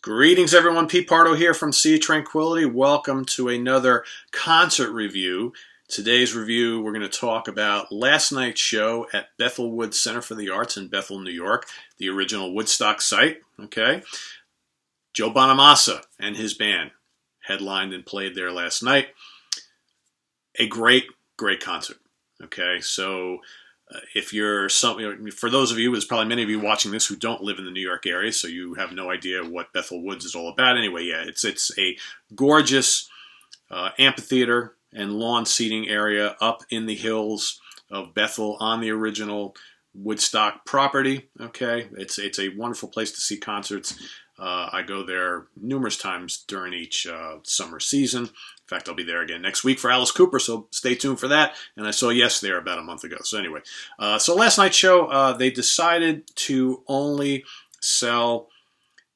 Greetings, everyone. Pete Pardo here from Sea Tranquility. Welcome to another concert review. Today's review, we're going to talk about last night's show at Bethel Woods Center for the Arts in Bethel, New York, the original Woodstock site. Okay, Joe Bonamassa and his band headlined and played there last night. A great concert. Okay, so if you're for those of you, there's probably many of you watching this who don't live in the New York area, so you have no idea what Bethel Woods is all about. Anyway, yeah, it's a gorgeous amphitheater and lawn seating area up in the hills of Bethel on the original Woodstock property. Okay, it's a wonderful place to see concerts. I go there numerous times during each summer season. In fact, I'll be there again next week for Alice Cooper, so stay tuned for that. And I saw Yes there about a month ago. So anyway, so last night's show, they decided to only sell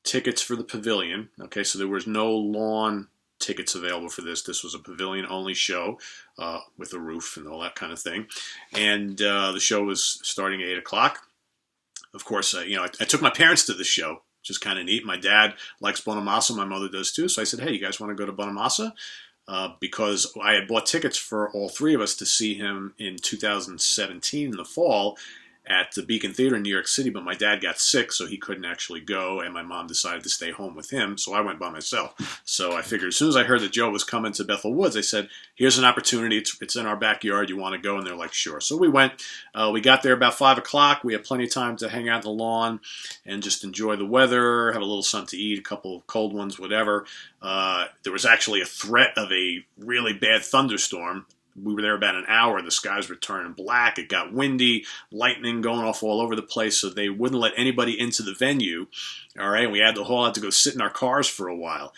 tickets for the pavilion. Okay, so there was no lawn tickets available for this. This was a pavilion-only show with a roof and all that kind of thing. And the show was starting at 8 o'clock. Of course, I took my parents to the show, which is kind of neat. My dad likes Bonamassa. My mother does too. So I said, hey, you guys want to go to Bonamassa? Because I had bought tickets for all three of us to see him in 2017 in the fall at the Beacon Theater in New York City, but my dad got sick, so he couldn't actually go, and my mom decided to stay home with him, so I went by myself. So I figured as soon as I heard that Joe was coming to Bethel Woods, I said, here's an opportunity. It's in our backyard. You want to go? And they're like, sure. So we went. We got there about 5 o'clock. We had plenty of time to hang out on the lawn and just enjoy the weather, have a little something to eat, a couple of cold ones, whatever. There was actually a threat of a really bad thunderstorm. We were there about an hour. The skies were turning black. It got windy, lightning going off all over the place, so they wouldn't let anybody into the venue. All right, we had to all had to go sit in our cars for a while.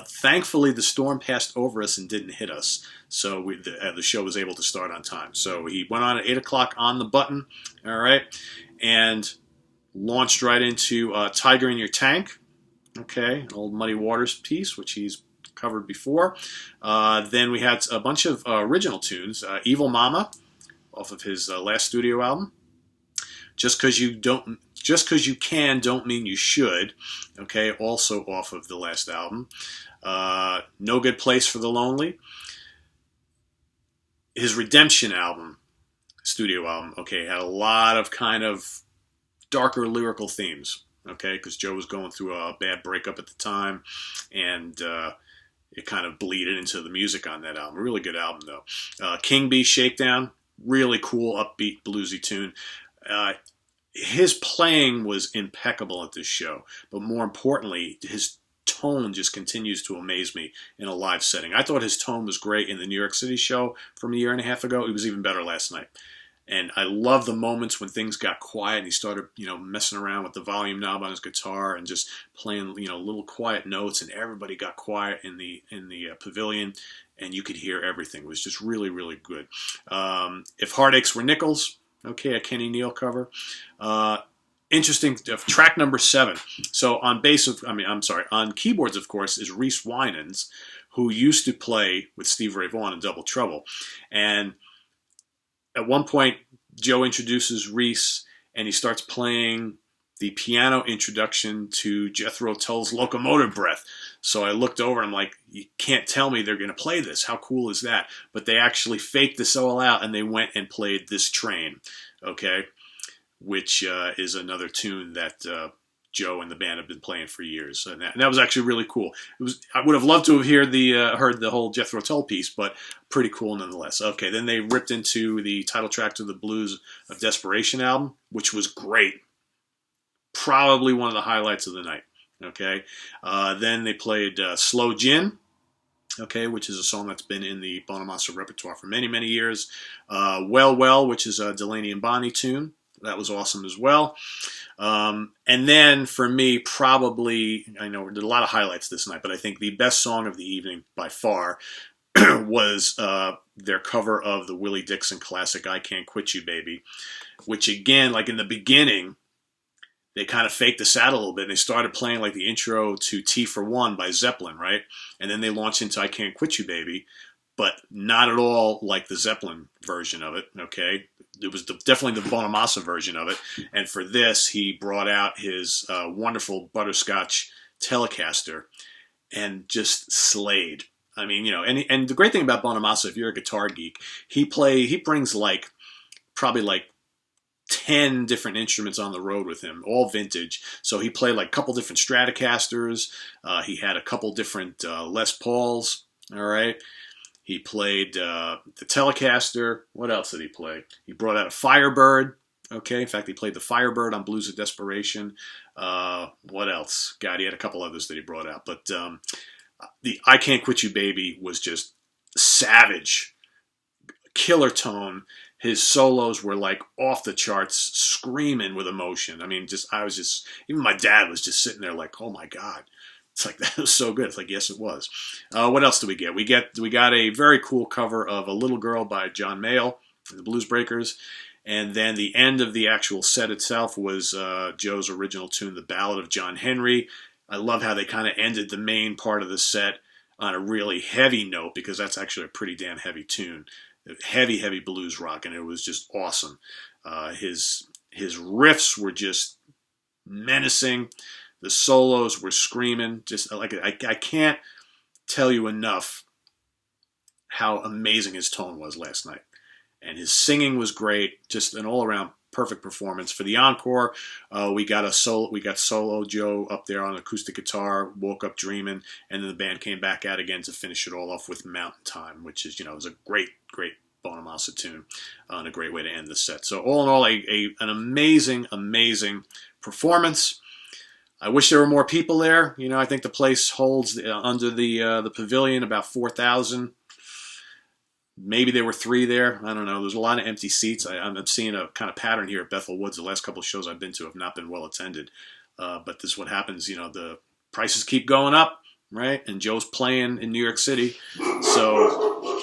Thankfully, the storm passed over us and didn't hit us, so the show was able to start on time. So he went on at 8 o'clock on the button, all right, and launched right into Tiger in Your Tank, okay, an old Muddy Waters piece, which he's covered before. Then we had a bunch of original tunes. Evil Mama, off of his last studio album. Just because you can, don't mean you should. Okay, also off of the last album. No Good Place for the Lonely. His Redemption album, studio album. Okay, had a lot of kind of darker lyrical themes. Okay, because Joe was going through a bad breakup at the time, and it kind of bleeded into the music on that album. A really good album, though. King Bee, Shakedown, really cool, upbeat, bluesy tune. His playing was impeccable at this show, but more importantly, his tone just continues to amaze me in a live setting. I thought his tone was great in the New York City show from a year and a half ago. It was even better last night. And I love the moments when things got quiet and he started, messing around with the volume knob on his guitar and just playing, little quiet notes, and everybody got quiet in the pavilion, and you could hear everything. It was just really, really good. If Heartaches Were Nickels, okay, a Kenny Neal cover. Interesting, track number 7. So on on keyboards, of course, is Reese Winans, who used to play with Steve Ray Vaughan in Double Trouble. And at one point, Joe introduces Reese, and he starts playing the piano introduction to Jethro Tull's Locomotive Breath. So I looked over, and I'm like, you can't tell me they're going to play this. How cool is that? But they actually faked this all out, and they went and played This Train, okay, which is another tune that Joe and the band have been playing for years, and that was actually really cool. I would have loved to have heard the whole Jethro Tull piece, but pretty cool nonetheless. Okay, then they ripped into the title track to the Blues of Desperation album, which was great. Probably one of the highlights of the night. Okay, then they played Slow Gin, okay, which is a song that's been in the Bonamassa repertoire for many, many years. Well, which is a Delaney and Bonnie tune. That was awesome as well. And then for me, probably, I know there's a lot of highlights this night, but I think the best song of the evening by far was their cover of the Willie Dixon classic, I Can't Quit You, Baby, which again, like in the beginning, they kind of faked this out a little bit, and they started playing like the intro to T for One by Zeppelin, right? And then they launched into I Can't Quit You, Baby, but not at all like the Zeppelin version of it, okay? It was definitely the Bonamassa version of it. And for this, he brought out his wonderful butterscotch Telecaster and just slayed. I mean, you know, and the great thing about Bonamassa, if you're a guitar geek, he brings like probably like 10 different instruments on the road with him, all vintage. So he played like a couple different Stratocasters. He had a couple different Les Pauls. All right. He played the Telecaster. What else did he play? He brought out a Firebird. Okay. In fact, he played the Firebird on Blues of Desperation. What else? God, he had a couple others that he brought out. But the I Can't Quit You Baby was just savage. Killer tone. His solos were like off the charts, screaming with emotion. I mean, even my dad was just sitting there like, oh my God. It's like, that was so good. It's like, yes, it was. What else do we get? We got a very cool cover of A Little Girl by John Mayall, the Blues Breakers. And then the end of the actual set itself was Joe's original tune, The Ballad of John Henry. I love how they kind of ended the main part of the set on a really heavy note, because that's actually a pretty damn heavy tune. Heavy, heavy blues rock, and it was just awesome. His riffs were just menacing. The solos were screaming. Just like I can't tell you enough how amazing his tone was last night, and his singing was great. Just an all-around perfect performance. For the encore, we got solo Joe up there on acoustic guitar, Woke Up Dreamin', and then the band came back out again to finish it all off with Mountain Time, which is, was a great Bonamassa tune and a great way to end the set. So all in all, an amazing performance. I wish there were more people there. I think the place holds under the pavilion about 4,000. Maybe there were 3 there. I don't know. There's a lot of empty seats. I'm seeing a kind of pattern here at Bethel Woods. The last couple of shows I've been to have not been well attended. But this is what happens. The prices keep going up, right? And Joe's playing in New York City. So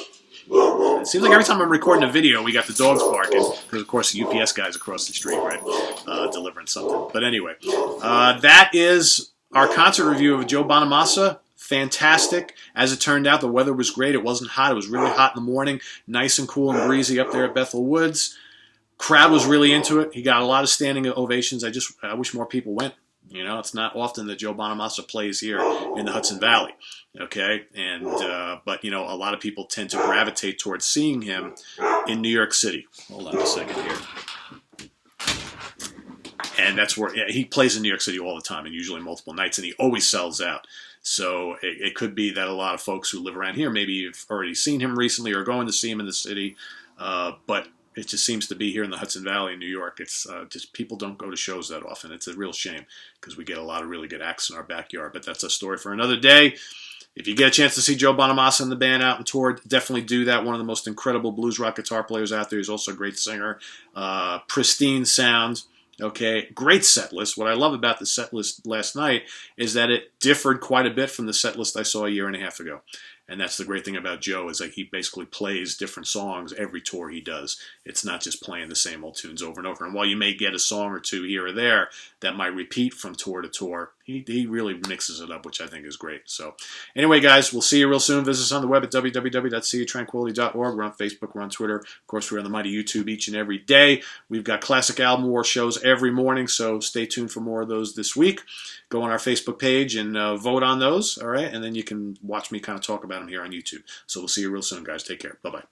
it seems like every time I'm recording a video, we got the dogs barking. Because, of course, the UPS guy's across the street, right? Delivering something. But anyway, that is our concert review of Joe Bonamassa. Fantastic. As it turned out, the weather was great. It wasn't hot. It was really hot in the morning. Nice and cool and breezy up there at Bethel Woods. Crowd was really into it. He got a lot of standing ovations. I wish more people went. It's not often that Joe Bonamassa plays here in the Hudson Valley. Okay? And but a lot of people tend to gravitate towards seeing him in New York City. Hold on a second here. And that's where he plays in New York City all the time, and usually multiple nights, and he always sells out. So it could be that a lot of folks who live around here maybe have already seen him recently or going to see him in the city, but it just seems to be here in the Hudson Valley in New York. It's just people don't go to shows that often. It's a real shame, because we get a lot of really good acts in our backyard, but that's a story for another day. If you get a chance to see Joe Bonamassa and the band out and tour, definitely do that. One of the most incredible blues rock guitar players out there. He's also a great singer. Pristine sound. Okay, great set list. What I love about the set list last night is that it differed quite a bit from the set list I saw a year and a half ago. And that's the great thing about Joe, is that he basically plays different songs every tour he does. It's not just playing the same old tunes over and over. And while you may get a song or two here or there that might repeat from tour to tour, he really mixes it up, which I think is great. So anyway, guys, we'll see you real soon. Visit us on the web at www.seatranquility.org. We're on Facebook. We're on Twitter. Of course, we're on the mighty YouTube each and every day. We've got Classic Album War shows every morning, so stay tuned for more of those this week. Go on our Facebook page and vote on those, all right? And then you can watch me kind of talk about them here on YouTube. So we'll see you real soon, guys. Take care. Bye-bye.